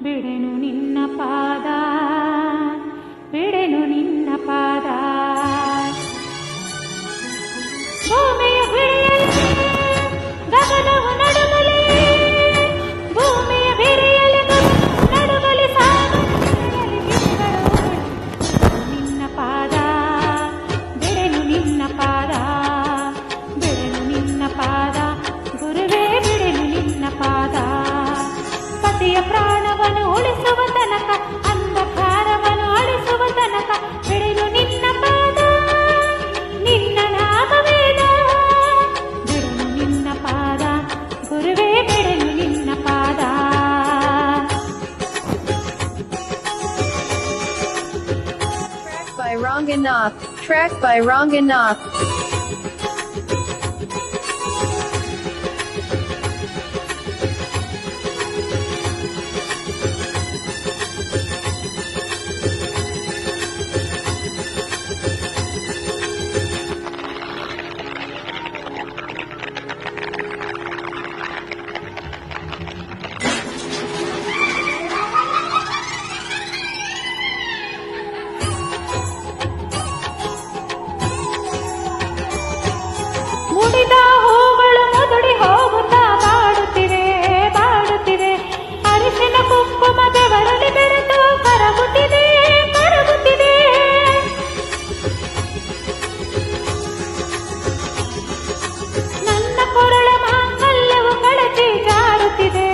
ಬಿಡೆನು ನಿನ್ನ ಪಾದ, ಬಿಡೆನು ನಿನ್ನ ಪಾದ. ಭೂಮಿಯ ಬಿಡಿಯಲಿ ಗಗನವು ನಡುಗಲಿ, ಭೂಮಿಯ ಬಿಡಿಯಲಿ ನಡುಗಲಿ ಸಾಗಲಿ ನಿನ್ನ ಪಾದ, ಬಿಡೆನು ನಿನ್ನ ಪಾದ, ಬಿಡೆನು ನಿನ್ನ ಪಾದ. ಗುರುವೇ ಬಿಡೆನು ನಿನ್ನ ಪಾದ. ಪತಿಯ ಪ್ರಾಣವನ್ನು ಉಳಿಸುವ ತನಕ, ಅಂಧಕಾರವನ್ನು ಅಳಿಸುವ ತನಕ ಬಿಡೆನು ನಿನ್ನ ಪಾದ, ನಿನ್ನ ನಾಮವೇದ. ಬಿಡೆನು ನಿನ್ನ ಪಾದ, ಗುರುವೇ ಬಿಡೆನು ನಿನ್ನ ಪಾದ. Track by Ranganath. Track by Ranganath. ಮುಡಿದ ಹೂಗಳು ಮುದುಡಿ ಹೋಗುತ್ತಾ ಬಾಡುತ್ತಿವೆ, ಬಾಡುತ್ತಿವೆ. ಅರಿಶಿನ ಕುಂಕುಮ ಬೆವರಲ್ಲಿ ಬೆರೆತು ಕರಗುತ್ತಿದೆ, ಕರಗುತ್ತಿದೆ. ನನ್ನ ಕೊರಳ ಮಾಂಗಲ್ಯವು ಕಳಚಿ ಜಾರುತ್ತಿದೆ,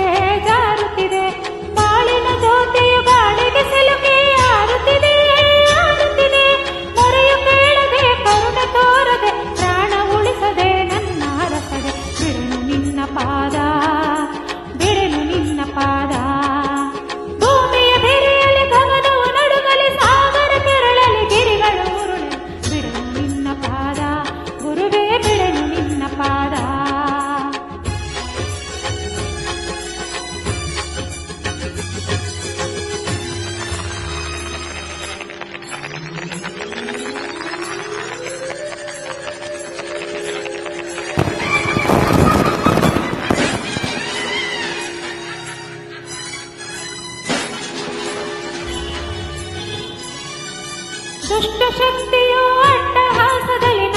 ಜಾರುತ್ತಿದೆ. ಬಾಳಿನ ಜ್ಯೋತಿಯು ಗಾಳಿಗೆ ಸಿಲುಕಿ ಆರುತ್ತಿದೆ, ಆರುತ್ತಿದೆ. ಮೊರೆಯು ಕೇಳದೆ, ಕರುಣೆ ತೋರದೆ, ಪ್ರಾಣ ಉಳಿಸದೆ ನನ್ನ ಅರಸದೆ. ಬಿಡೆನು ನಿನ್ನ ಪಾದ, ಬಿಡೆನು ನಿನ್ನ ಪಾದ. ಭೂಮಿಯ ಬಿರಿಯಲಿ ಗಗನವು ನಡುಗಲಿ, ಸಾಗರ ಕೆರಳಲಿ ಗಿರಿಗಳು ಉರುಳಿ. ಬಿಡೆನು ನಿನ್ನ ಪಾದ, ಗುರುವೇ ಬಿಡೆನು ನಿನ್ನ ಪಾದ. ದುಷ್ಟ ಶಕ್ತಿಯು ಅಟ್ಟಹಾಸದಲ್ಲಿ